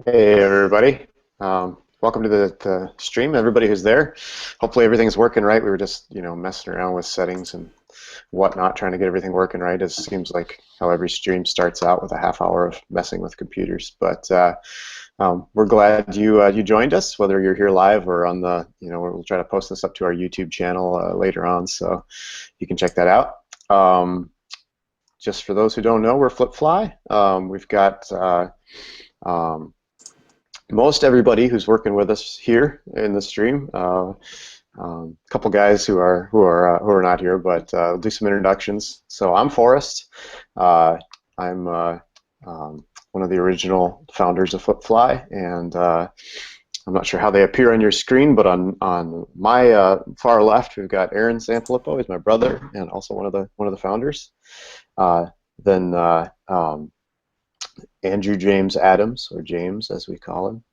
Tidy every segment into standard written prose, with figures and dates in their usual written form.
Hey everybody, welcome to the stream. Everybody who's there, hopefully everything's working right. We were just messing around with settings and whatnot, trying to get everything working right. It seems like how every stream starts out with a half hour of messing with computers. But we're glad you joined us, whether you're here live or on the we'll try to post this up to our YouTube channel later on, so you can check that out. Just for those who don't know, we're FlipFly. We've got most everybody who's working with us here in the stream. A couple guys who are not here, but I'll do some introductions. So I'm Forrest. I'm one of the original founders of FlipFly, and I'm not sure how they appear on your screen, but on my far left we've got Aaron Sanfilippo. He's my brother and also one of the founders. Then Andrew James Adams, or James as we call him.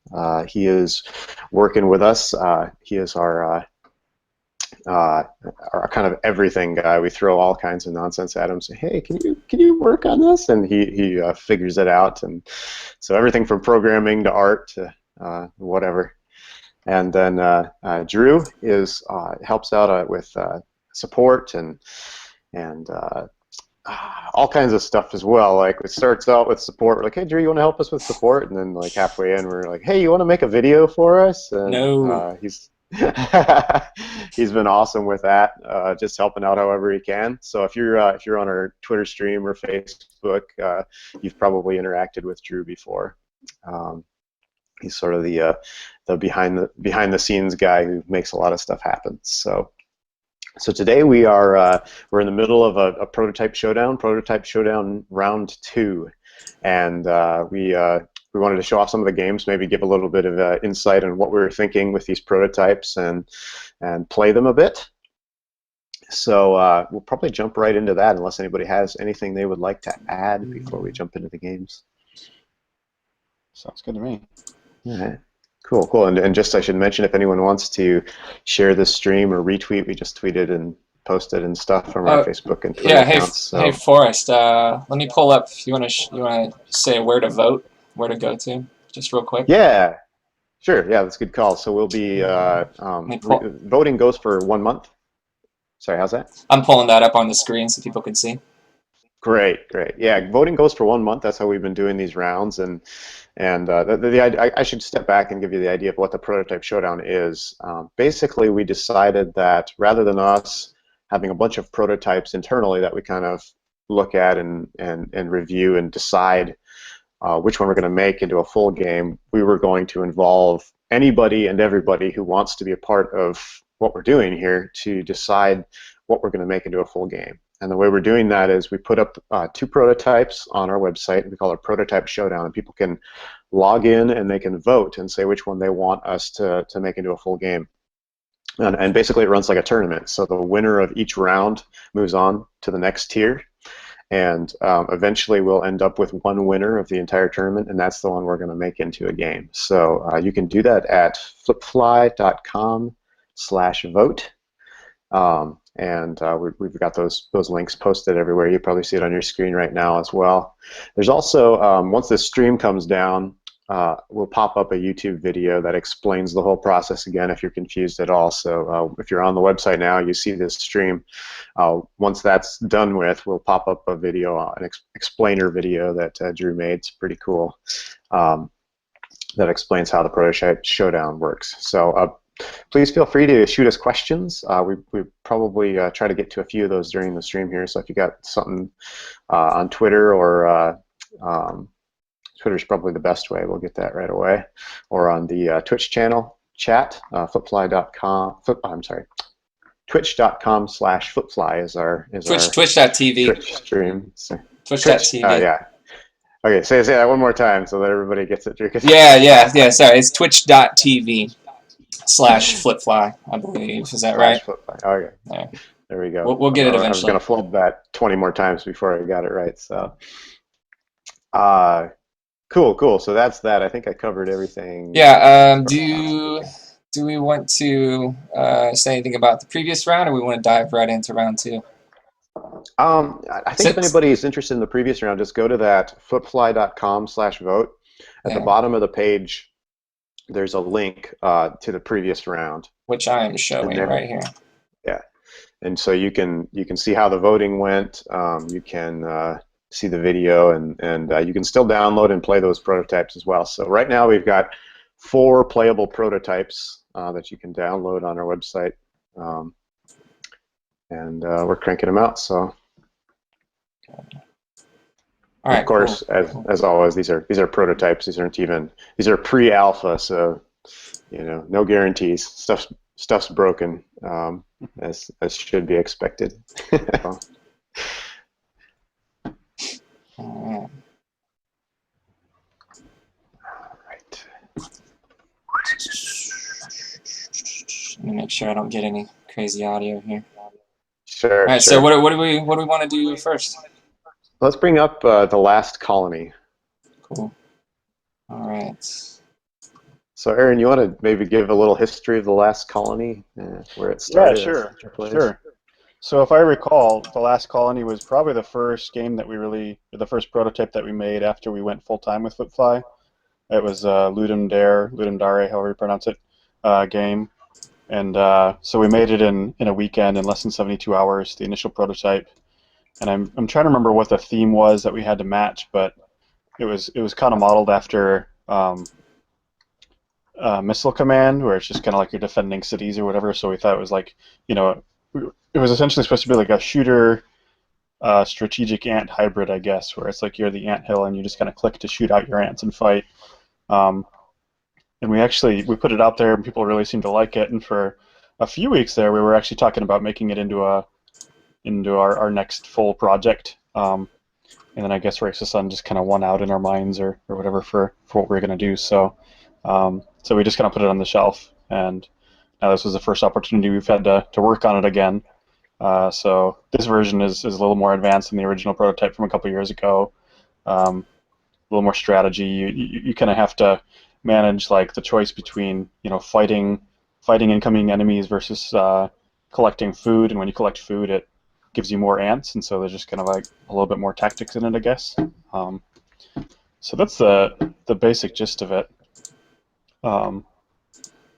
He is working with us. He is our kind of everything guy. We throw all kinds of nonsense at him. Say, hey, can you work on this? And he figures it out. And so everything from programming to art to whatever. And then Drew helps out with support and all kinds of stuff as well. Like, it starts out with support. We're like, hey, Drew, you want to help us with support? And then like halfway in, we're like, hey, you want to make a video for us? And No. he's he's been awesome with that, just helping out however he can. So if you're on our Twitter stream or Facebook, you've probably interacted with Drew before. He's sort of the behind the scenes guy who makes a lot of stuff happen. So today we're in the middle of a prototype showdown round 2, and we wanted to show off some of the games, maybe give a little bit of insight on what we were thinking with these prototypes and play them a bit. So we'll probably jump right into that unless anybody has anything they would like to add before we jump into the games. Sounds good to me. All right. Cool. And just I should mention, if anyone wants to share this stream or retweet, we just tweeted and posted and stuff from our Facebook and Twitter accounts. So. Hey Forrest, let me pull up. You want to say where to vote, where to go to, just real quick? Yeah, sure. Yeah, that's a good call. So we'll be voting goes for 1 month. Sorry, how's that? I'm pulling that up on the screen so people can see. Great. Yeah, voting goes for 1 month. That's how we've been doing these rounds, and I should step back and give you the idea of what the prototype showdown is. Basically, we decided that rather than us having a bunch of prototypes internally that we kind of look at and review and decide which one we're going to make into a full game, we were going to involve anybody and everybody who wants to be a part of what we're doing here to decide what we're going to make into a full game. And the way we're doing that is we put up 2 prototypes on our website. We call it Prototype Showdown, and people can log in and they can vote and say which one they want us to make into a full game. And basically it runs like a tournament. So the winner of each round moves on to the next tier, and eventually we'll end up with one winner of the entire tournament, and that's the one we're going to make into a game. So you can do that at flipfly.com/vote. And we've got those links posted everywhere. You probably see it on your screen right now as well. There's also, once this stream comes down, we'll pop up a YouTube video that explains the whole process again if you're confused at all. So if you're on the website now, you see this stream. Once that's done with, we'll pop up a video, an explainer video that Drew made. It's pretty cool. That explains how the prototype showdown works. So please feel free to shoot us questions. We probably try to get to a few of those during the stream here. So if you got something on Twitter, or Twitter's probably the best way, we'll get that right away. Or on the Twitch channel chat, twitch.com/flipfly is our Twitch.tv. Twitch stream. So, Twitch.tv. Yeah. Okay, say that one more time so that everybody gets it. Yeah. Sorry, it's twitch.tv/flipfly, I believe. Is that right? /flipfly. Okay. Yeah. There we go. We'll get it eventually. I was going to flub that 20 more times before I got it right. So, cool. So that's that. I think I covered everything. Yeah. Do we want to say anything about the previous round, or we want to dive right into round 2? I think if anybody is interested in the previous round, just go to that flipfly.com/vote. At the Yeah. bottom of the page, there's a link to the previous round. Which I am And showing there, right here. yeah. And so you can see how the voting went. You can see the video, and you can still download and play those prototypes as well. So right now we've got 4 playable prototypes that you can download on our website, and we're cranking them out. So, All right, of course, cool. as always, these are prototypes. These are pre-alpha, so no guarantees. Stuff's broken, as should be expected. All Right. Let me make sure I don't get any crazy audio here. Sure. All right, sure. so what do we want to do first? Let's bring up the last colony. Cool. All right. So, Aaron, you want to maybe give a little history of the last colony, where it started? Yeah, sure. So if I recall, the last colony was probably the first game that the first prototype that we made after we went full time with Flipfly. It was Ludum Dare, however you pronounce it, game. And so we made it in a weekend, in less than 72 hours, the initial prototype. And I'm trying to remember what the theme was that we had to match, but it was kind of modeled after Missile Command, where it's just kind of like you're defending cities or whatever. So we thought it was like, it was essentially supposed to be like a shooter strategic ant hybrid, I guess, where it's like you're the ant hill and you just kind of click to shoot out your ants and fight. And we put it out there and people really seemed to like it. And for a few weeks there, we were actually talking about making it into our next full project. And then I guess Race of Sun just kind of won out in our minds or whatever for what we were going to do. So so we just kind of put it on the shelf. And now this was the first opportunity we've had to work on it again. So this version is a little more advanced than the original prototype from a couple years ago. A little more strategy. You kind of have to manage like the choice between fighting incoming enemies versus collecting food. And when you collect food, it gives you more ants, and so there's just kind of like a little bit more tactics in it, I guess. So that's the basic gist of it.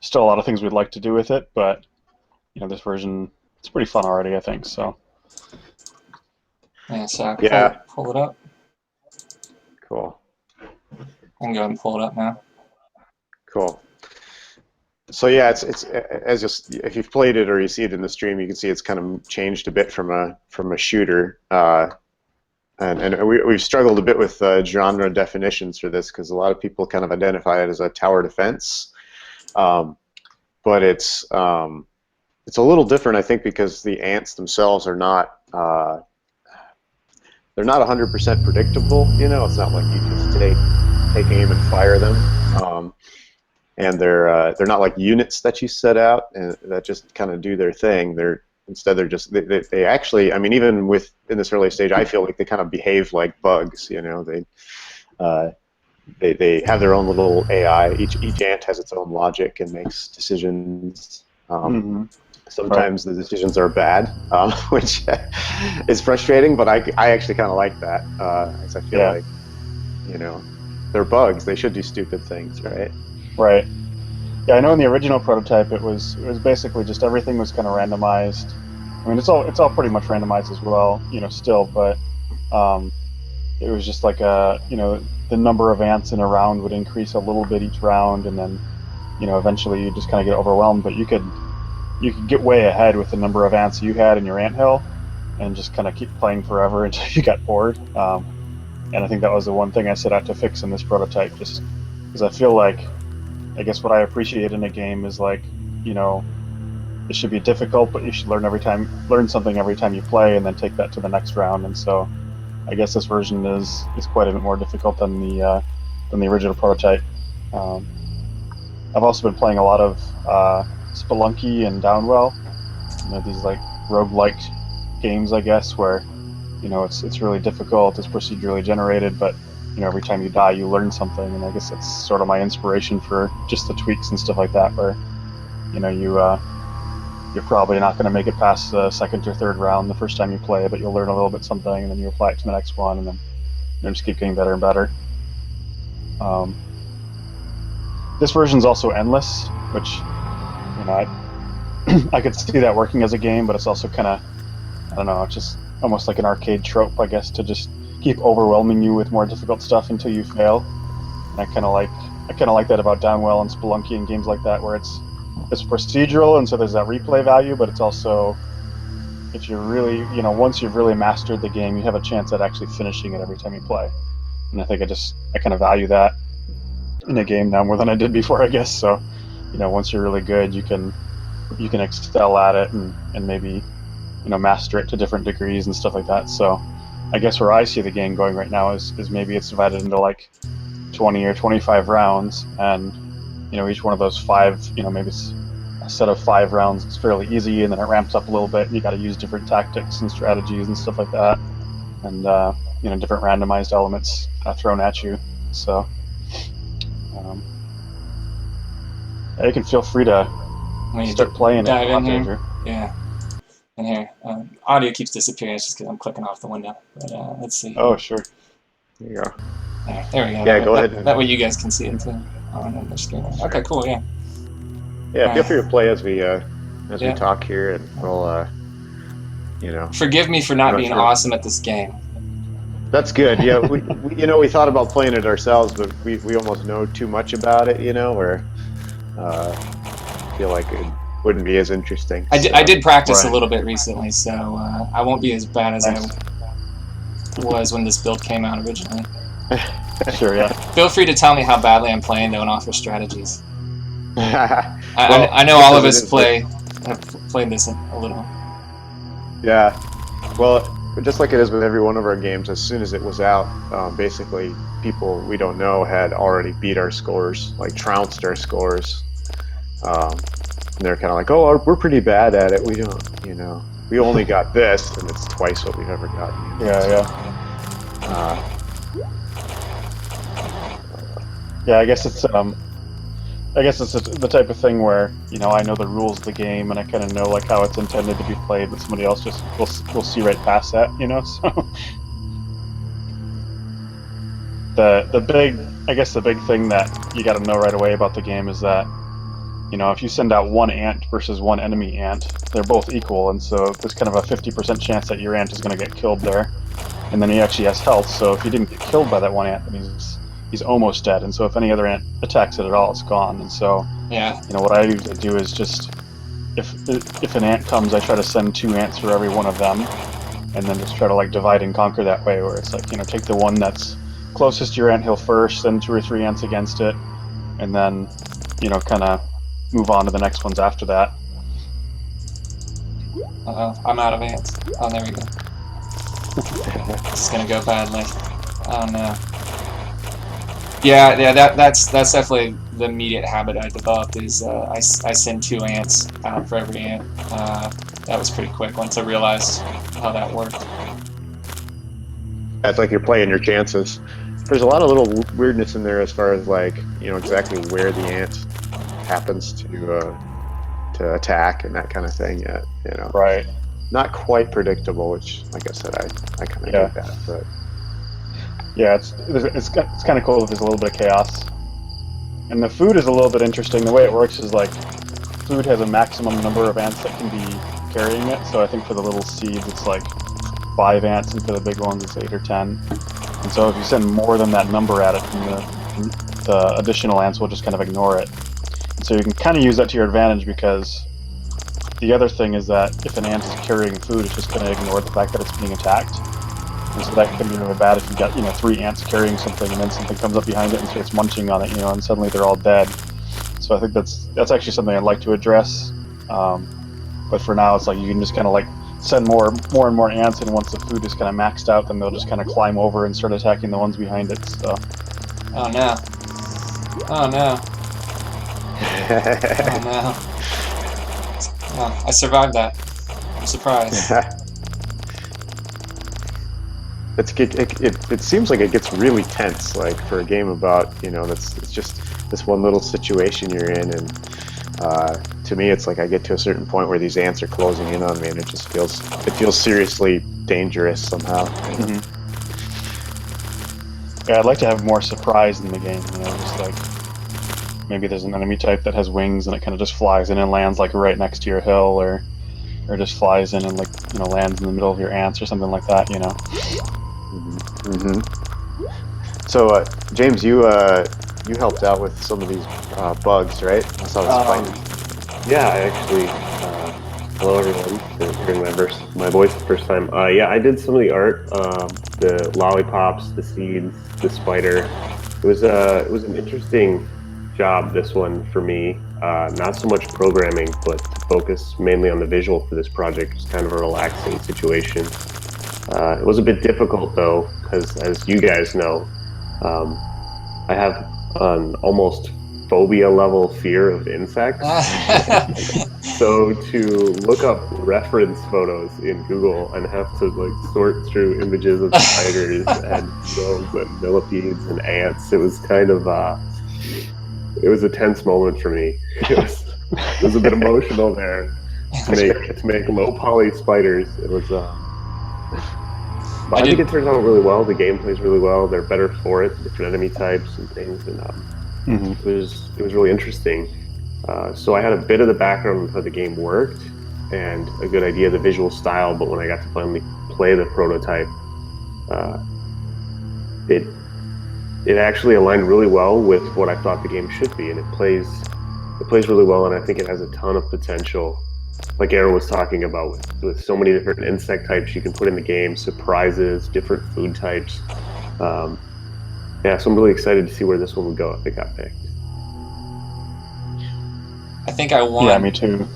Still a lot of things we'd like to do with it, but this version, it's pretty fun already, I think. So Yeah, so I can pull it up. Cool. I can go ahead and pull it up now. Cool. So yeah, it's as just if you've played it or you see it in the stream, you can see it's kind of changed a bit from a shooter, and we've struggled a bit with genre definitions for this because a lot of people kind of identify it as a tower defense, but it's a little different, I think, because the ants themselves are not they're not 100% predictable. It's not like you just take aim and fire them. And they're not like units that you set out and that just kind of do their thing. Instead they're just they actually, I mean, even in this early stage, I feel like they kind of behave like bugs. They have their own little AI. Each ant has its own logic and makes decisions. Sometimes the decisions are bad, which is frustrating. But I actually kind of like that, as I feel like they're bugs. They should do stupid things, right? Right. Yeah, I know in the original prototype it was basically just everything was kind of randomized. I mean, it's all pretty much randomized as well, still, but it was just like the number of ants in a round would increase a little bit each round, and then eventually you just kind of get overwhelmed. But you could get way ahead with the number of ants you had in your anthill, and just kind of keep playing forever until you got bored. And I think that was the one thing I set out to fix in this prototype, just because I feel like, I guess what I appreciate in a game is like, it should be difficult, but you should learn something every time you play, and then take that to the next round. And so, I guess this version is quite a bit more difficult than the original prototype. I've also been playing a lot of Spelunky and Downwell. These like roguelike games, I guess, where it's really difficult. It's procedurally generated, but every time you die, you learn something, and I guess that's sort of my inspiration for just the tweaks and stuff like that, where you're probably not going to make it past the second or third round the first time you play, but you'll learn a little bit something, and then you apply it to the next one, and then just keep getting better and better. This version's also endless, which, you know, I could see that working as a game, but it's also kind of, I don't know, it's just almost like an arcade trope, I guess, to just keep overwhelming you with more difficult stuff until you fail. And I kind of like that about Downwell and Spelunky and games like that, where it's procedural, and so there's that replay value, but it's also, if you're really, you know, once you've really mastered the game, you have a chance at actually finishing it every time you play. And I think I kind of value that in a game now more than I did before, I guess. So, you know, once you're really good, you can excel at it and maybe, you know, master it to different degrees and stuff like that. So I guess where I see the game going right now is maybe it's divided into like 20 or 25 rounds, and, you know, each one of those 5, you know, maybe it's a set of 5 rounds. It's fairly easy, and then it ramps up a little bit, and you got to use different tactics and strategies and stuff like that, and you know, different randomized elements thrown at you. So you can feel free to start playing dive it. in here. Yeah. In here, audio keeps disappearing. It's just because I'm clicking off the window. But let's see. Oh, sure. There you go. There we go. Yeah, go ahead. That way you guys can see it too on the screen. Okay, cool. Yeah. Yeah, feel free to play as we talk here, and we'll you know. Forgive me for not being awesome at this game. That's good. Yeah, we you know, we thought about playing it ourselves, but we almost know too much about it. You know, where feel like it wouldn't be as interesting. I did practice a little bit recently, so I won't be as bad as I was when this build came out originally. Sure, yeah. Feel free to tell me how badly I'm playing, though, and offer strategies. Well, I know all of us have played this a little. Yeah. Well, just like it is with every one of our games, as soon as it was out, basically people we don't know had already beat our scores, like trounced our scores. And they're kind of like, oh, we're pretty bad at it. We don't, you know, we only got this, and it's twice what we've ever gotten. Yeah, I guess it's the type of thing where, you know, I know the rules of the game, and I kind of know like how it's intended to be played, but somebody else just will see right past that, you know. So the big thing that you got to know right away about the game is that, you know, if you send out one ant versus one enemy ant, they're both equal, and so there's kind of a 50% chance that your ant is going to get killed there, and then he actually has health. So if he didn't get killed by that one ant, then he's almost dead, and so if any other ant attacks it at all, it's gone. And so, yeah, you know, what I usually do is just, if an ant comes, I try to send 2 ants for every one of them, and then just try to like divide and conquer that way, where it's like, you know, take the one that's closest to your anthill first, send 2 or 3 ants against it, and then, you know, kind of move on to the next ones after that. Uh-oh, I'm out of ants. Oh, there we go. This is gonna go badly. Oh no. Yeah, that's definitely the immediate habit I developed is I send 2 ants out for every ant. That was pretty quick once I realized how that worked. That's like you're playing your chances. There's a lot of little weirdness in there as far as like, you know, exactly where the ant happens to attack and that kind of thing. Yet, you know, Right. Not quite predictable, which, like I said, I kind of get that, but. Yeah, it's kind of cool if there's a little bit of chaos. And the food is a little bit interesting. The way it works is like, food has a maximum number of ants that can be carrying it. So I think for the little seeds it's like 5 ants, and for the big ones it's 8 or 10. And so if you send more than that number at it, then the additional ants will just kind of ignore it. And so you can kind of use that to your advantage, because the other thing is that if an ant is carrying food, it's just going to ignore the fact that it's being attacked. And so that can be really bad if you got, you know, 3 ants carrying something, and then something comes up behind it and starts munching on it, you know, and suddenly they're all dead. So I think that's actually something I'd like to address. But for now, it's like you can just kind of like send more and more ants, and once the food is kind of maxed out, then they'll just kind of climb over and start attacking the ones behind it. So. Oh no! Oh no! Oh no! Oh, I survived that. I'm surprised. It seems like it gets really tense, like for a game about, you know, it's just this one little situation you're in, and to me it's like I get to a certain point where these ants are closing in on me, and it feels seriously dangerous somehow. Mm-hmm. Yeah, I'd like to have more surprise in the game. You know, just like maybe there's an enemy type that has wings and it kind of just flies in and lands like right next to your hill, or just flies in and like lands in the middle of your ants or something like that. You know. Mm-hmm. So, James, you helped out with some of these bugs, right? I saw the spiders. Yeah, I actually. Hello, everyone. You're hearing my voice the first time. Yeah, I did some of the art, the lollipops, the seeds, the spider. It was an interesting job, this one for me. Not so much programming, but to focus mainly on the visual for this project was kind of a relaxing situation. It was a bit difficult though, because as you guys know, um, I have an almost phobia level fear of insects. So to look up reference photos in Google and have to like sort through images of spiders and beetles and millipedes and ants, it was kind of it was a tense moment for me. It was a bit emotional there to make low poly spiders. It was but I think it turns out really well. The game plays really well. They're better for it, different enemy types and things, and it was really interesting. So I had a bit of the background on how the game worked and a good idea of the visual style, but when I got to finally play the prototype, it actually aligned really well with what I thought the game should be, and it plays really well, and I think it has a ton of potential. Like Aaron was talking about, with so many different insect types you can put in the game, surprises, different food types. Yeah, so I'm really excited to see where this one would go if it got picked. I think I won. Yeah, me too.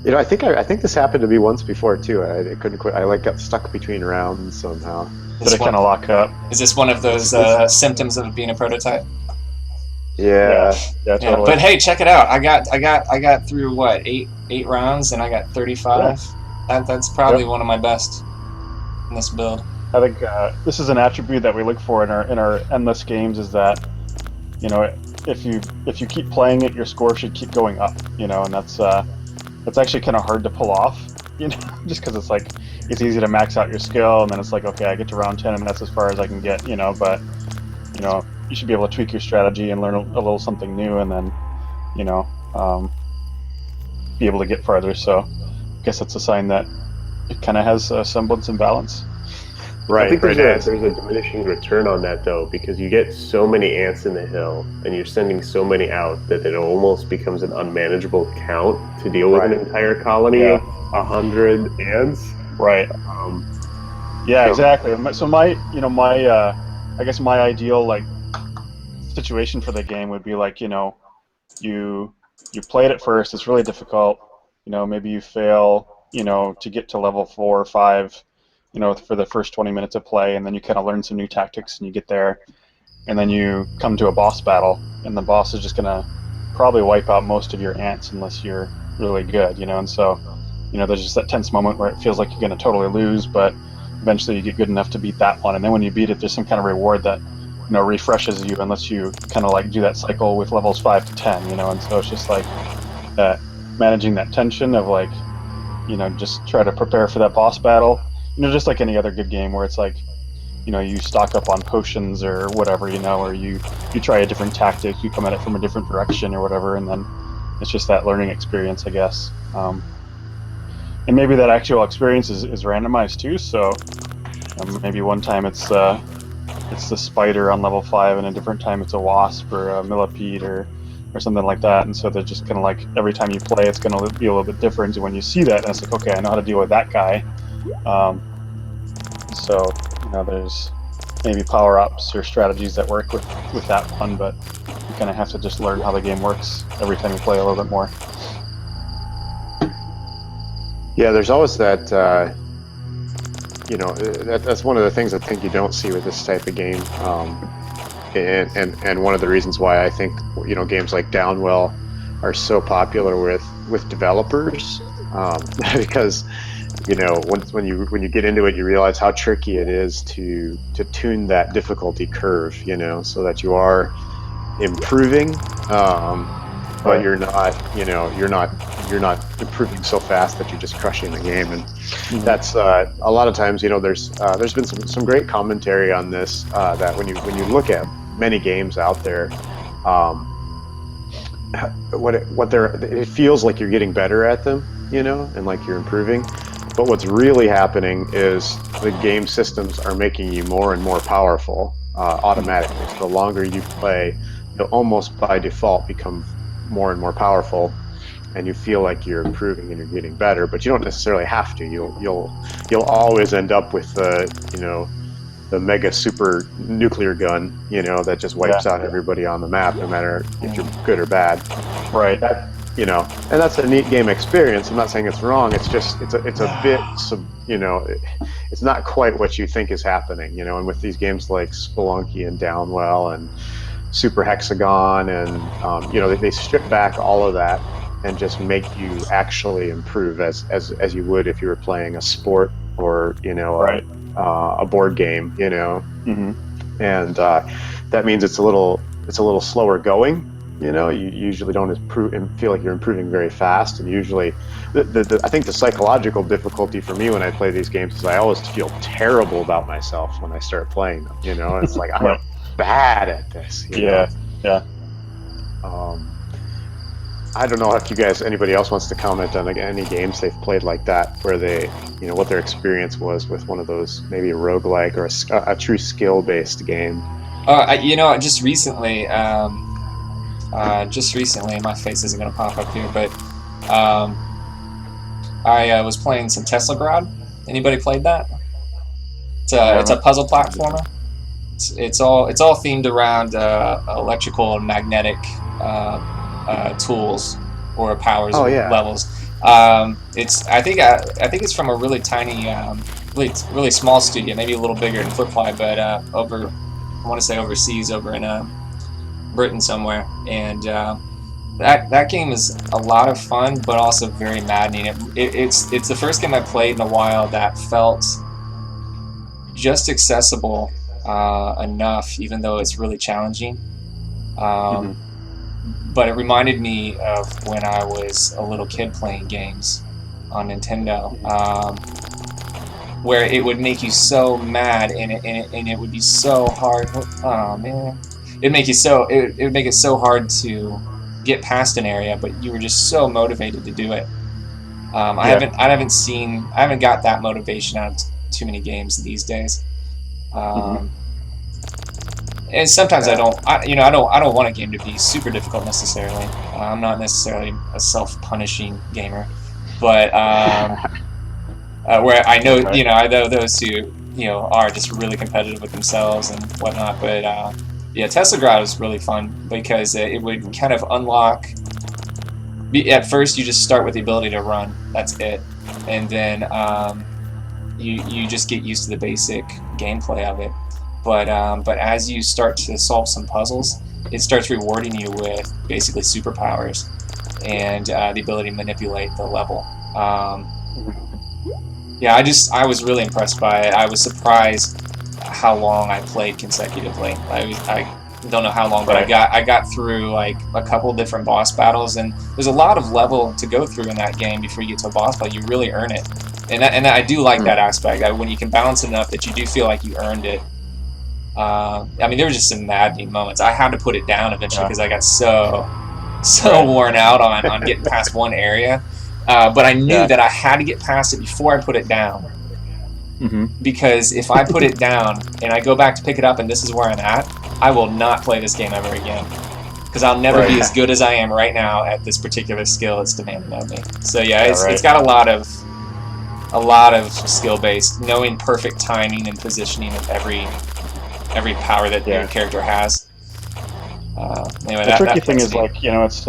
I think this happened to me once before too. I couldn't quit. I like got stuck between rounds somehow. Did it kind of lock up? Is this one of those symptoms of being a prototype? Yeah, totally. But hey, check it out. I got through what, eight rounds, and I got 35. Yeah. That's probably one of my best in this build. I think this is an attribute that we look for in our endless games, is that if you keep playing it, your score should keep going up. And that's actually kind of hard to pull off. Just because it's like it's easy to max out your skill, and then it's like, okay, I get to round 10 and that's as far as I can get. But you should be able to tweak your strategy and learn a little something new, and then be able to get farther. So I guess it's a sign that it kind of has a semblance and balance. Right. I think there's a diminishing return on that though, because you get so many ants in the hill, and you're sending so many out that it almost becomes an unmanageable count to deal with an entire colony of 100 ants. Right. Yeah, exactly. So I guess my ideal situation for the game would be you play it at first. It's really difficult. Maybe you fail. To get to level 4 or 5. For the first 20 minutes of play, and then you kind of learn some new tactics, and you get there, and then you come to a boss battle, and the boss is just gonna probably wipe out most of your ants unless you're really good. And so there's just that tense moment where it feels like you're gonna totally lose, but eventually you get good enough to beat that one, and then when you beat it, there's some kind of reward that refreshes you and lets you kind of do that cycle with levels 5 to 10. And so it's just that managing that tension of just try to prepare for that boss battle. Just like any other good game where it's you stock up on potions or whatever, or you try a different tactic, you come at it from a different direction or whatever, and then it's just that learning experience, I guess. And maybe that actual experience is randomized too, so maybe one time it's the spider on level 5, and a different time it's a wasp or a millipede or something like that, and so they're just kind of every time you play it's going to be a little bit different, and when you see that, it's okay, I know how to deal with that guy. So there's maybe power-ups or strategies that work with that one, but you kind of have to just learn how the game works every time you play a little bit more. Yeah, there's always that. That's one of the things I think you don't see with this type of game, and one of the reasons why I think games like Downwell are so popular with developers, because when you get into it, you realize how tricky it is to tune that difficulty curve, so that you are improving, but you're not you're not improving so fast that you're just crushing the game. And that's a lot of times, you know, there's been some great commentary on this, that when you look at many games out there, it feels like you're getting better at them, you know, and like you're improving. But what's really happening is the game systems are making you more and more powerful automatically. So the longer you play, you'll almost by default become more and more powerful, and you feel like you're improving and you're getting better. But you don't necessarily have to. You'll always end up with you know, the mega super nuclear gun, you know, that just wipes out everybody on the map, no matter if you're good or bad. Right. That, you know, and that's a neat game experience. I'm not saying it's wrong. It's just it's a bit, you know, it's not quite what you think is happening, you know. And with these games like Spelunky and Downwell and Super Hexagon, and you know, they strip back all of that and just make you actually improve as you would if you were playing a sport or, you know, a board game, you know. And that means it's a little slower going. You know, you usually don't feel like you're improving very fast, and usually, I think the psychological difficulty for me when I play these games is I always feel terrible about myself when I start playing them. You know, it's like I'm bad at this. You know? I don't know if anybody else wants to comment on like any games they've played like that, where they, you know, what their experience was with one of those, maybe a roguelike or a true skill-based game. You know, just recently, my face isn't going to pop up here, but I was playing some Teslagrad. Anybody played that? It's a puzzle platformer. It's all themed around electrical and magnetic tools or powers or levels. I think it's from a really tiny, really small studio, maybe a little bigger than Flipfly, but I want to say overseas, over in Britain somewhere. And that game is a lot of fun, but also very maddening. It's the first game I played in a while that felt just accessible enough, even though it's really challenging. But it reminded me of when I was a little kid playing games on Nintendo, where it would make you so mad, and it would be so hard. Oh man, it would make it so hard to get past an area, but you were just so motivated to do it. I haven't got that motivation out of too many games these days. And sometimes I don't want a game to be super difficult necessarily. I'm not necessarily a self-punishing gamer, but where I know, you know, I know those who, you know, are just really competitive with themselves and whatnot. But yeah, Teslagrad was really fun because it would kind of unlock. At first, you just start with the ability to run. That's it, and then you just get used to the basic gameplay of it. But as you start to solve some puzzles, it starts rewarding you with basically superpowers and the ability to manipulate the level. Yeah, I was really impressed by it. I was surprised how long I played consecutively. I don't know how long, but I got through like a couple different boss battles, and there's a lot of level to go through in that game before you get to a boss battle. You really earn it, and I do like that aspect. When you can balance it enough that you do feel like you earned it. I mean, there were just some maddening moments. I had to put it down eventually because I got so worn out on getting past one area. But I knew that I had to get past it before I put it down. Because if I put it down and I go back to pick it up and this is where I'm at, I will not play this game ever again. Because I'll never be as good as I am right now at this particular skill it's demanding of me. So yeah, it's got a lot of skill based, knowing perfect timing and positioning of every power that your character has. Anyway, the tricky thing is, like, you know, it's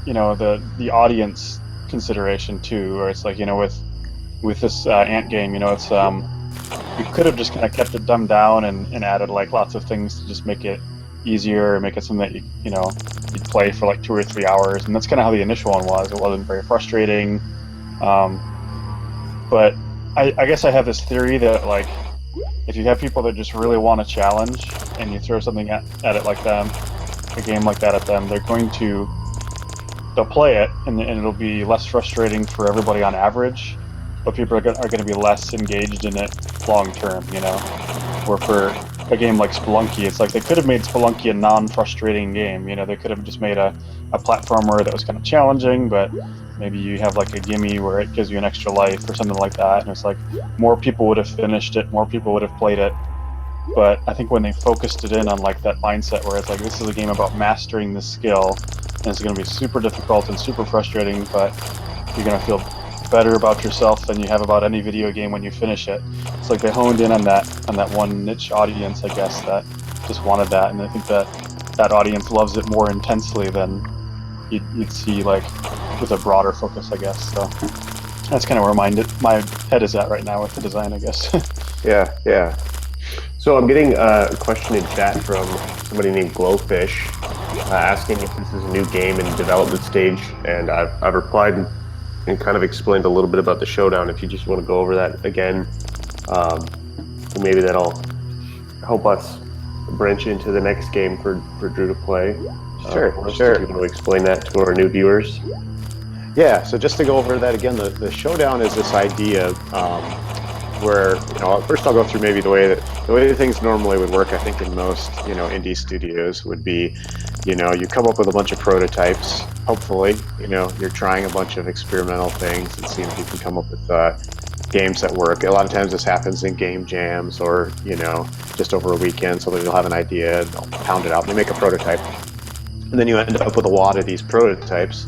you know, the audience consideration too, or it's like, you know, with this ant game, you know, it's you could have just kind of kept it dumbed down and added like lots of things to just make it easier, make it something that you know you'd play for like 2 or 3 hours, and that's kind of how the initial one was. It wasn't very frustrating, but I guess I have this theory that, like, if you have people that just really want a challenge and you throw something at it like them, a game like that at them, they're going to they'll play it, and it'll be less frustrating for everybody on average, but people are going to be less engaged in it long term, you know. Or for a game like Spelunky, it's like they could have made Spelunky a non-frustrating game. You know, they could have just made a platformer that was kind of challenging, but maybe you have like a gimme where it gives you an extra life or something like that. And it's like more people would have finished it, more people would have played it. But I think when they focused it in on like that mindset where it's like, this is a game about mastering this skill, and it's going to be super difficult and super frustrating, but you're going to feel better about yourself than you have about any video game when you finish it. It's like they honed in on that one niche audience, I guess, that just wanted that, and I think that audience loves it more intensely than you'd see like with a broader focus, I guess. So that's kind of where my head is at right now with the design, I guess. Yeah. So I'm getting a question in chat from somebody named Glowfish asking if this is a new game in development stage, and I've replied and kind of explained a little bit about the Showdown. If you just want to go over that again, maybe that'll help us branch into the next game for Drew to play. Sure. If you want to explain that to our new viewers. Yeah, so just to go over that again, the Showdown is this idea where, first I'll go through maybe the way things normally would work. I think in most, indie studios would be, you come up with a bunch of prototypes. Hopefully, you're trying a bunch of experimental things and seeing if you can come up with games that work. A lot of times this happens in game jams or, just over a weekend. So you'll have an idea, they'll pound it out, and they make a prototype. And then you end up with a lot of these prototypes,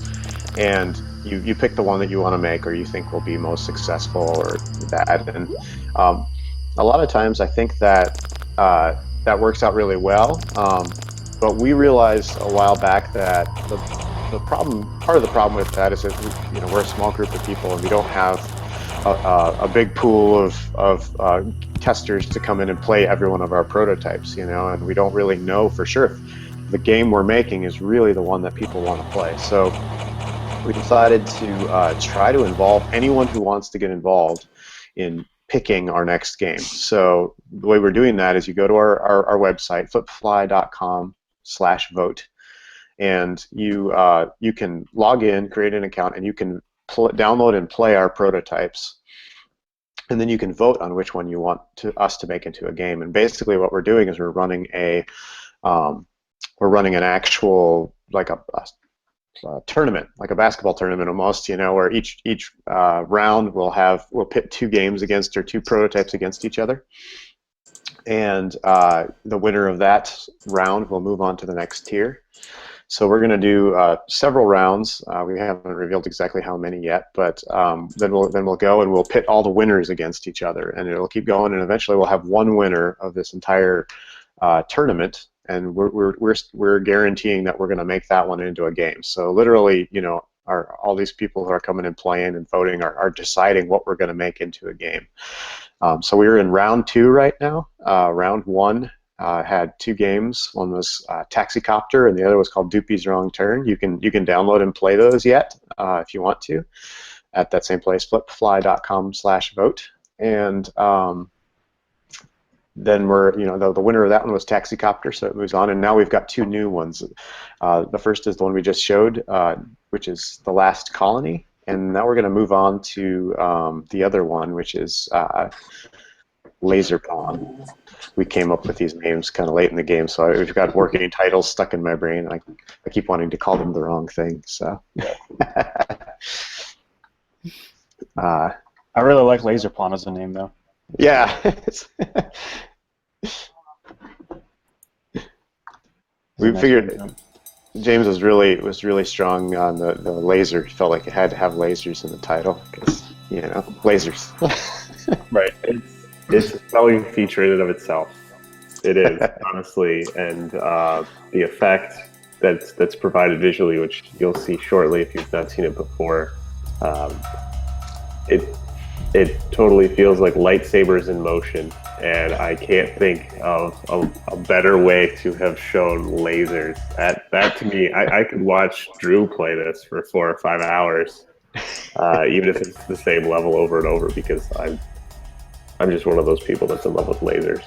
and you pick the one that you want to make or you think will be most successful or that. And a lot of times I think that that works out really well. But we realized a while back that part of the problem with that is that we're a small group of people and we don't have a big pool of testers to come in and play every one of our prototypes, and we don't really know for sure if the game we're making is really the one that people want to play. So we decided to try to involve anyone who wants to get involved in picking our next game. So the way we're doing that is you go to our website, flipfly.com/vote, and you can log in, create an account, and you can download and play our prototypes. And then you can vote on which one you want us to make into a game. And basically what we're doing is we're running an actual, like a tournament, like a basketball tournament almost, where each round we'll pit two games against, or two prototypes against each other, and the winner of that round will move on to the next tier. So we're going to do several rounds. We haven't revealed exactly how many yet, but then we'll go and we'll pit all the winners against each other, and it'll keep going, and eventually we'll have one winner of this entire tournament. And we're guaranteeing that we're going to make that one into a game. So literally, all these people who are coming and playing and voting are deciding what we're going to make into a game. So we're in round 2 right now. Round 1 had 2 games. One was Taxicopter, and the other was called Doopy's Wrong Turn. You can download and play those yet if you want to at that same place, flipfly.com/vote. And then the winner of that one was Taxicopter, so it moves on, and now we've got 2 new ones. The first is the one we just showed, which is The Last Colony, and now we're going to move on to the other one, which is Laser Pawn. We came up with these names kind of late in the game, so we've got working titles stuck in my brain. I keep wanting to call them the wrong thing, so. I really like Laser Pawn as a name, though. Yeah. We figured James was really strong on the laser. He felt like it had to have lasers in the title because lasers. Right. It's a selling feature in and of itself. It is, honestly, and the effect that's provided visually, which you'll see shortly if you've not seen it before, it totally feels like lightsabers in motion, and I can't think of a better way to have shown lasers. That to me, I could watch Drew play this for 4 or 5 hours, even if it's the same level over and over, because I'm just one of those people that's in love with lasers.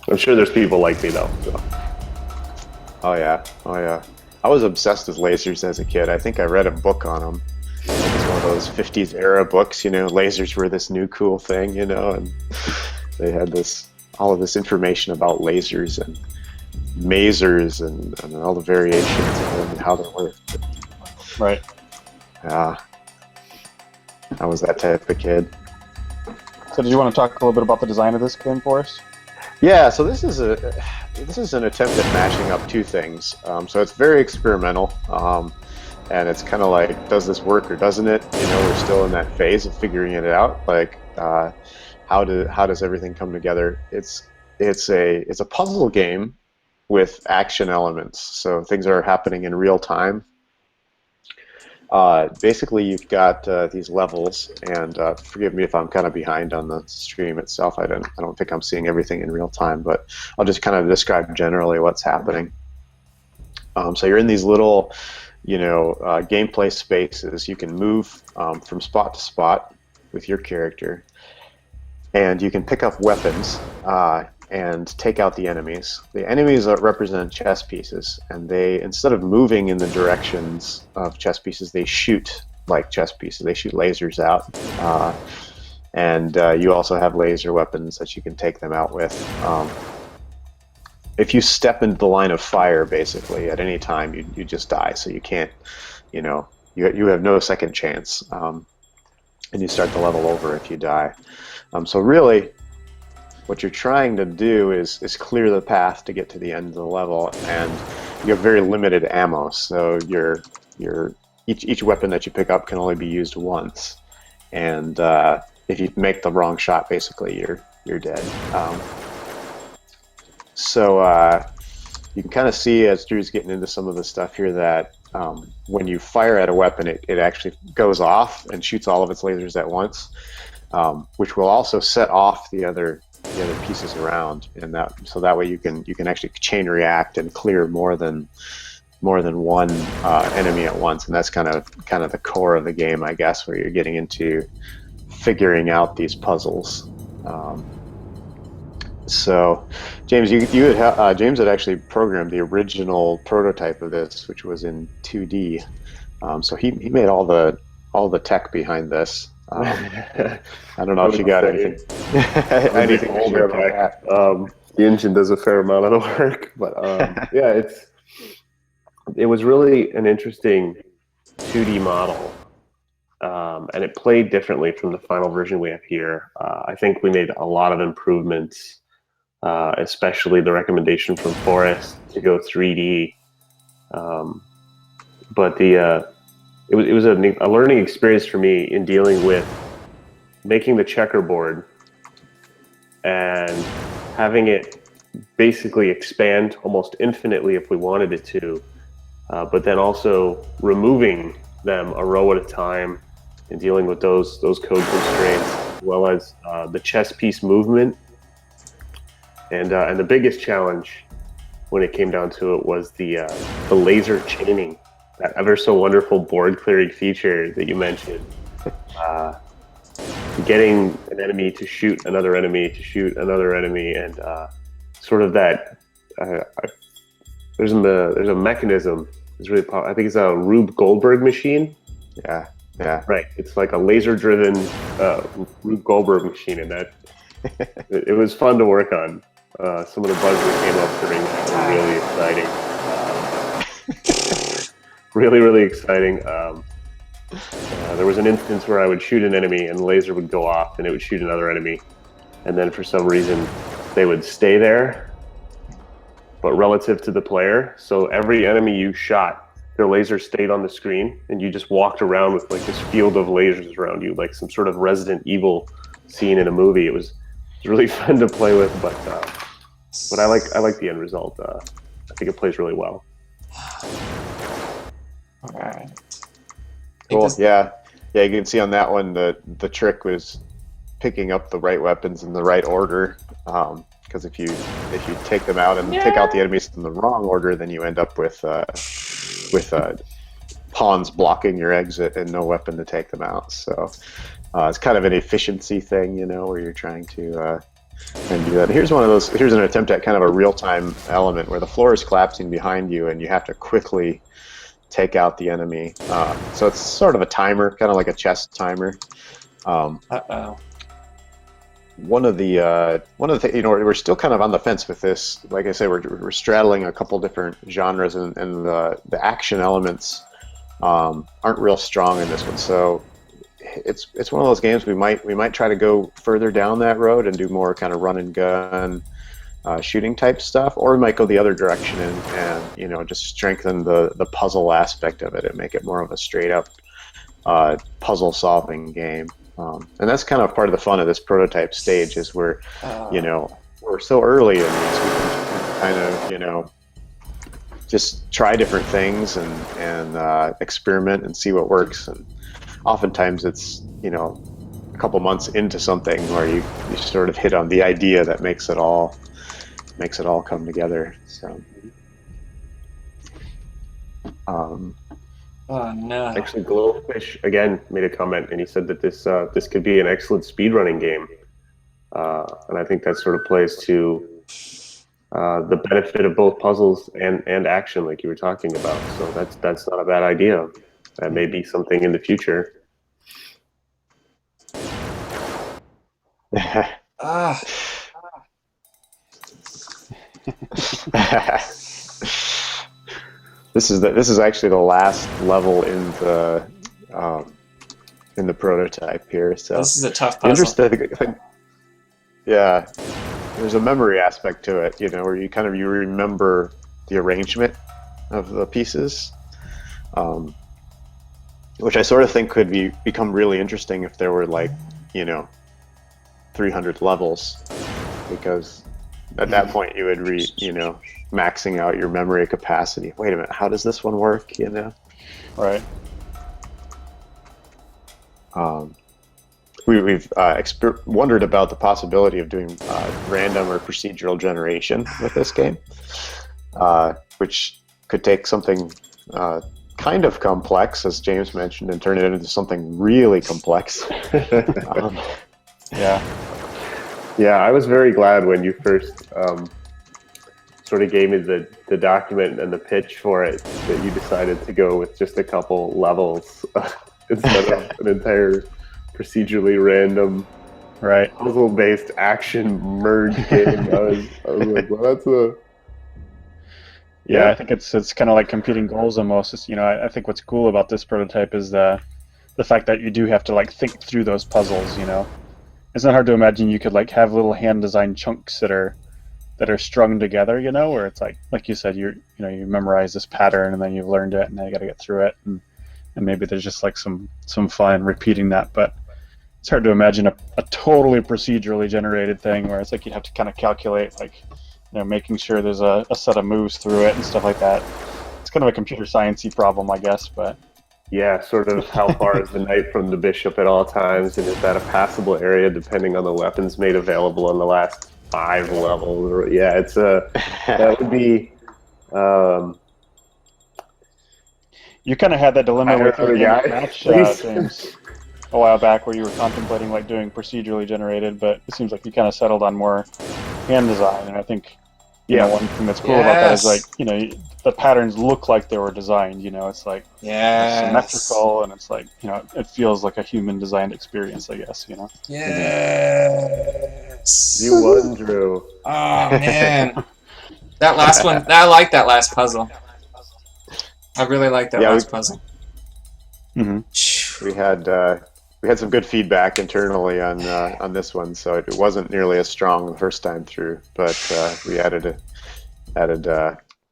I'm sure there's people like me though. So. Oh yeah. I was obsessed with lasers as a kid. I think I read a book on them. It's one of those 50s era books, you know, lasers were this new cool thing, you know, and they had all of this information about lasers and masers and all the variations of them and how they work. Right. Yeah, I was that type of kid. So did you want to talk a little bit about the design of this game for us? Yeah, so this is an attempt at matching up two things. So it's very experimental, and it's kind of like, does this work or doesn't it? You know, we're still in that phase of figuring it out. Like, how does everything come together? It's a puzzle game with action elements. So things are happening in real time. Basically, you've got these levels, and forgive me if I'm kind of behind on the stream itself. I don't think I'm seeing everything in real time, but I'll just kind of describe generally what's happening. So you're in these little, you know, gameplay spaces. You can move from spot to spot with your character, and you can pick up weapons and take out the enemies. The enemies represent chess pieces, and they, instead of moving in the directions of chess pieces, they shoot like chess pieces. They shoot lasers out, and you also have laser weapons that you can take them out with. If you step into the line of fire, basically, at any time, you just die, so you can't, you know, you have no second chance, and you start the level over if you die. So really, what you're trying to do is clear the path to get to the end of the level, and you have very limited ammo. So each weapon that you pick up can only be used once, and if you make the wrong shot, basically you're dead. So you can kind of see, as Drew's getting into some of the stuff here, that when you fire at a weapon, it actually goes off and shoots all of its lasers at once, which will also set off the other pieces around, and so that way you can actually chain react and clear more than one enemy at once, and that's kind of the core of the game, I guess, where you're getting into figuring out these puzzles. So, James, James had actually programmed the original prototype of this, which was in 2D. So he made all the tech behind this. I don't know if you got anything to share about that. The engine does a fair amount of the work, but yeah, it was really an interesting 2D model, and it played differently from the final version we have here. I think we made a lot of improvements, especially the recommendation from Forrest to go 3D. But it was a learning experience for me in dealing with making the checkerboard and having it basically expand almost infinitely if we wanted it to, but then also removing them a row at a time and dealing with those code constraints, as well as the chess piece movement. And the biggest challenge when it came down to it was the laser chaining, that ever so wonderful board clearing feature that you mentioned. Getting an enemy to shoot another enemy to shoot another enemy, and sort of that. There's a mechanism. It's really powerful. I think it's a Rube Goldberg machine. Yeah. Right. It's like a laser-driven Rube Goldberg machine, and that it was fun to work on. Some of the bugs that came up during that were really exciting. Really, really exciting. There was an instance where I would shoot an enemy and the laser would go off and it would shoot another enemy, and then for some reason they would stay there, but relative to the player. So every enemy you shot, their laser stayed on the screen, and you just walked around with like this field of lasers around you, like some sort of Resident Evil scene in a movie. It was really fun to play with, but I like the end result. I think it plays really well. All right. Cool. Yeah. You can see on that one the trick was picking up the right weapons in the right order. Because if you take them out and take out the enemies in the wrong order, then you end up with pawns blocking your exit and no weapon to take them out. So it's kind of an efficiency thing, you know, where you're trying to and do that. Here's one of those. Here's an attempt at kind of a real-time element where the floor is collapsing behind you, and you have to quickly take out the enemy. So it's sort of a timer, kind of like a chess timer. Uh-oh. One of the we're still kind of on the fence with this. Like I say, we're straddling a couple different genres, and the action elements aren't real strong in this one. So it's one of those games we might try to go further down that road and do more kind of run and gun shooting type stuff, or we might go the other direction and just strengthen the puzzle aspect of it and make it more of a straight up puzzle solving game. And that's kind of part of the fun of this prototype stage is we're so early in this, we can kind of just try different things and experiment and see what works. And oftentimes it's a couple months into something where you sort of hit on the idea that makes it all come together. So Oh no. Actually, Glowfish again made a comment, and he said that this could be an excellent speedrunning game, and I think that sort of plays to the benefit of both puzzles and action, like you were talking about. So that's not a bad idea. That may be something in the future. Ah. This is actually the last level in the prototype here. So This is a tough puzzle. Yeah, there's a memory aspect to it, where you remember the arrangement of the pieces, which I sort of think could become really interesting if there were 300 levels, because at that point you would maxing out your memory capacity. Wait a minute, how does this one work? Right. We've wondered about the possibility of doing random or procedural generation with this game, which could take something kind of complex, as James mentioned, and turn it into something really complex. Yeah, I was very glad when you first sort of gave me the document and the pitch for it, that you decided to go with just a couple levels instead of an entire procedurally random, puzzle-based action merge game. I was like, well, that's a... Yeah, I think it's kind of like competing goals almost. I think what's cool about this prototype is the fact that you do have to think through those puzzles. It's not hard to imagine you could have little hand-designed chunks that are strung together, where it's like you said, you memorize this pattern and then you've learned it and now you got to get through it, and maybe there's just some fun repeating that. But it's hard to imagine a totally procedurally generated thing where it's you'd have to kind of calculate making sure there's a set of moves through it and stuff like that. It's kind of a computer science-y problem, I guess, but yeah, sort of how far is the knight from the bishop at all times, and is that a passable area depending on the weapons made available in the last 5 levels? Yeah, it's that would be. You kind of had that dilemma with your match, James, a while back, where you were contemplating doing procedurally generated, but it seems like you kind of settled on more hand design. And I think one thing that's cool about that is the patterns look like they were designed. It's symmetrical, and it's it feels like a human designed experience, I guess. Yes. You won, Drew. Oh man, that last one. I like that last puzzle. I really like that last puzzle. Mm-hmm. We had some good feedback internally on this one, so it wasn't nearly as strong the first time through. But we added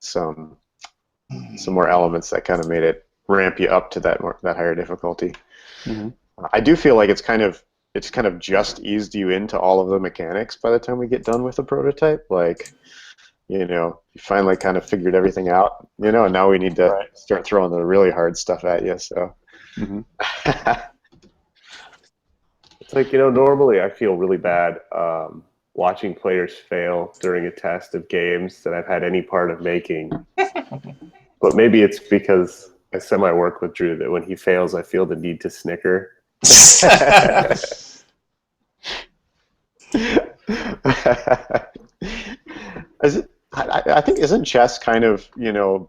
some more elements that kind of made it ramp you up to that higher difficulty. Mm-hmm. I do feel like it's kind of just eased you into all of the mechanics by the time we get done with the prototype. You finally kind of figured everything out, and now we need to start throwing the really hard stuff at you. So. Mm-hmm. It's normally I feel really bad watching players fail during a test of games that I've had any part of making. But maybe it's because I semi-work with Drew, that when he fails, I feel the need to snicker. Is it, I think isn't chess kind of,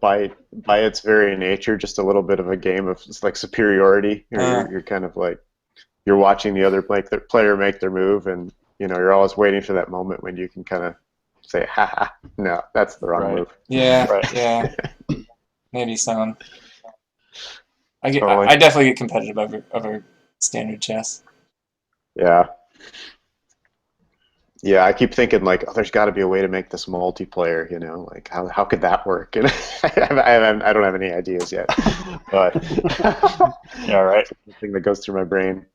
by its very nature just a little bit of a game of just like superiority? You're kind of like you're watching the other like their player make their move, and you're always waiting for that moment when you can kind of say, "Ha ha, no, that's the wrong move." Yeah, Right. yeah, maybe some. Totally. I definitely get competitive over standard chess. Yeah. Yeah, I keep thinking like, oh, there's got to be a way to make this multiplayer. Like how could that work? And I don't have any ideas yet, but Yeah, right. it's the thing that goes through my brain.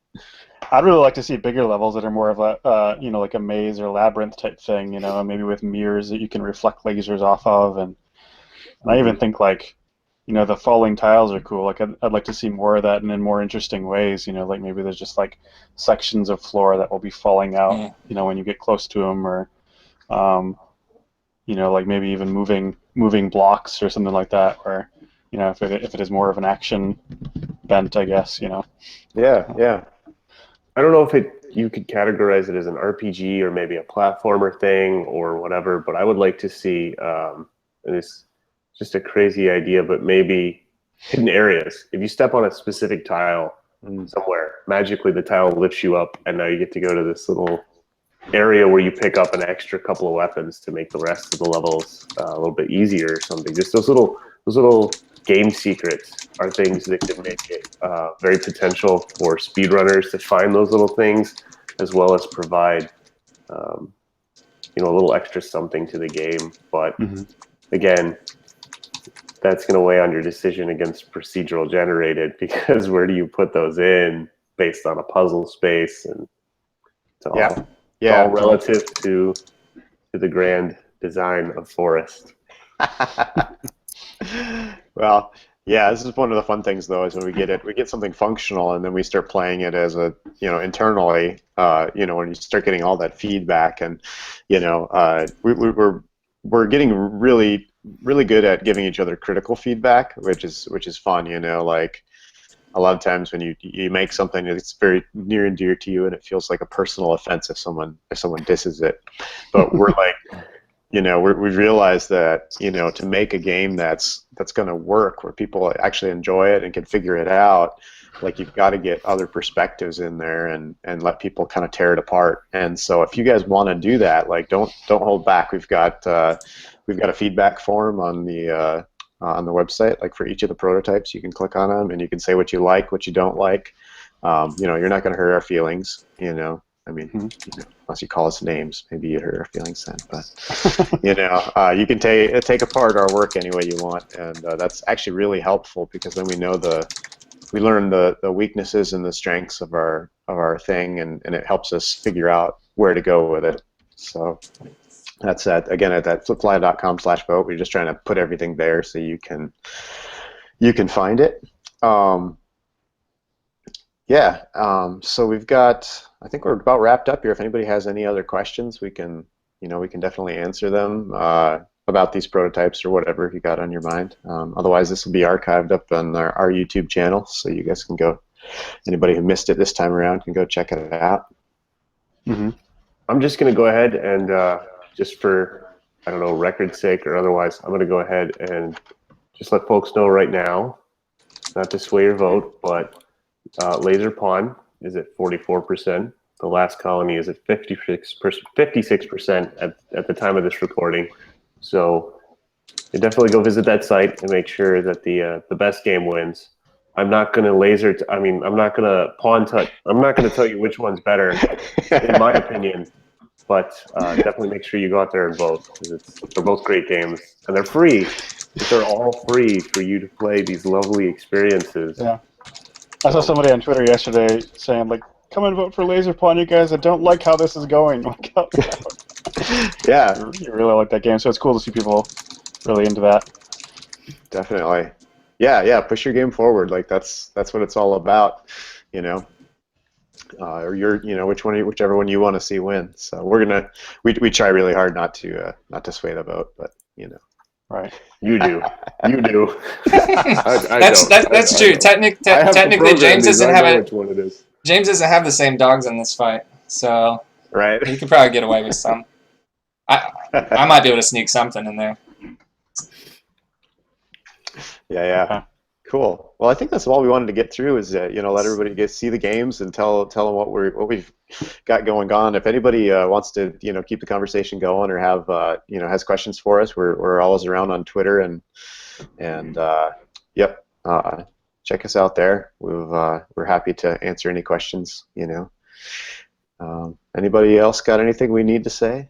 I'd really like to see bigger levels that are more of a, like a maze or labyrinth type thing, maybe with mirrors that you can reflect lasers off of, and I even think like, the falling tiles are cool. Like I'd like to see more of that and in more interesting ways. Like maybe there's just like sections of floor that will be falling out. When you get close to them, or like maybe even moving blocks or something like that. Or if it is more of an action bent, I guess. Yeah. I don't know if you could categorize it as an RPG or maybe a platformer thing or whatever, but I would like to see, and it's just a crazy idea, but maybe hidden areas. If you step on a specific tile somewhere, magically the tile lifts you up, and now you get to go to this little area where you pick up an extra couple of weapons to make the rest of the levels a little bit easier or something. Just those little game secrets are things that could make it very potential for speedrunners to find those little things, as well as provide a little extra something to the game. But again, that's going to weigh on your decision against procedural generated, because where do you put those in based on a puzzle space, and it's all relative to the grand design of Forest. Well, yeah, this is one of the fun things though, is when we get something functional, and then we start playing it as a, internally, when you start getting all that feedback, and we're getting really good at giving each other critical feedback, which is fun. Like a lot of times when you make something that's very near and dear to you, and it feels like a personal offense if someone disses it, but we're like, we realize that, to make a game that's going to work, where people actually enjoy it and can figure it out, like you've got to get other perspectives in there and let people kind of tear it apart. And so if you guys want to do that, like don't hold back. We've got a feedback form on the website, like for each of the prototypes. You can click on them and you can say what you like, what you don't like. You're not going to hurt our feelings, I mean, unless you call us names, maybe you hurt our feelings then. But you can take apart our work any way you want, and that's actually really helpful, because then we learn the weaknesses and the strengths of our thing, and it helps us figure out where to go with it. So that's again at that flipfly.com/vote. We're just trying to put everything there so you can find it. So we've got, I think we're about wrapped up here. If anybody has any other questions, we can definitely answer them about these prototypes or whatever you got on your mind. Otherwise, this will be archived up on our YouTube channel, so you guys can go. Anybody who missed it this time around can go check it out. I'm just going to go ahead and just for, I don't know, record's sake or otherwise, I'm going to go ahead and just let folks know right now, not to sway your vote, but Laser Pawn is at 44%. The Last Colony is at 56% at the time of this recording. So you definitely go visit that site and make sure that the best game wins. I'm not going to I'm not going to pawn touch. I'm not going to tell you which one's better, in my opinion. But definitely make sure you go out there and vote, because they're both great games, and they're free. They're all free for you to play these lovely experiences. Yeah. I saw somebody on Twitter yesterday saying, like, come and vote for Laser Pawn, you guys. I don't like how this is going. Like, yeah. You really like that game, so it's cool to see people really into that. Definitely. Yeah, push your game forward. Like that's what it's all about, or whichever one you want to see win. So we try really hard not to sway the vote, but Right. You do. You do. That's true. Technically, James doesn't have which one it is. James doesn't have the same dogs in this fight, so right. he could probably get away with some. I might be able to sneak something in there. Yeah. Cool. Well, I think that's all we wanted to get through is you know, let everybody get see the games and tell them what we've got going on. If anybody wants to, you know, keep the conversation going or have you know, has questions for us, we're always around on Twitter and yep, check us out there. We're happy to answer any questions. You know, anybody else got anything we need to say?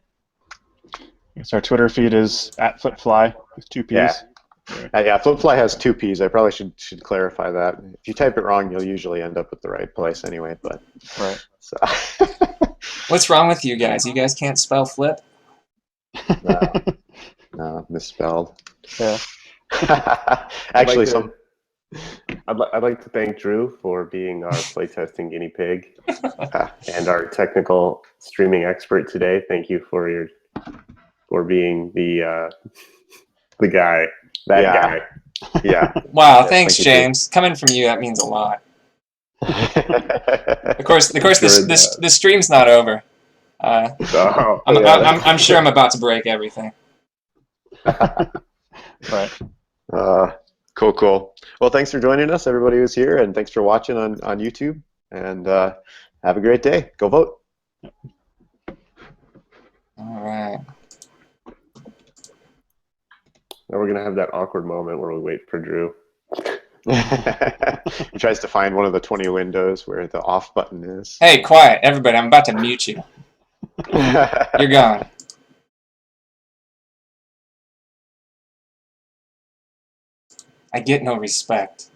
Yes, our Twitter feed is @FlipFly with 2 P's. Yeah. Yeah, FlipFly has 2 P's. I probably should clarify that. If you type it wrong, you'll usually end up at the right place anyway. But Right. So. What's wrong with you guys? You guys can't spell flip? No, misspelled. Yeah. Actually, I'd like to thank Drew for being our playtesting guinea pig and our technical streaming expert today. Thank you for being the guy. That guy. Yeah. Wow, Yes, thanks, thank you, James. Coming from you, that means a lot. Of course, the stream's not over. I'm sure I'm about to break everything. Right. Cool. Well, thanks for joining us, everybody who's here, and thanks for watching on YouTube. And have a great day. Go vote. All right. Now we're gonna have that awkward moment where we wait for Drew. He tries to find one of the 20 windows where the off button is. Hey, quiet, everybody. I'm about to mute you. You're gone. I get no respect.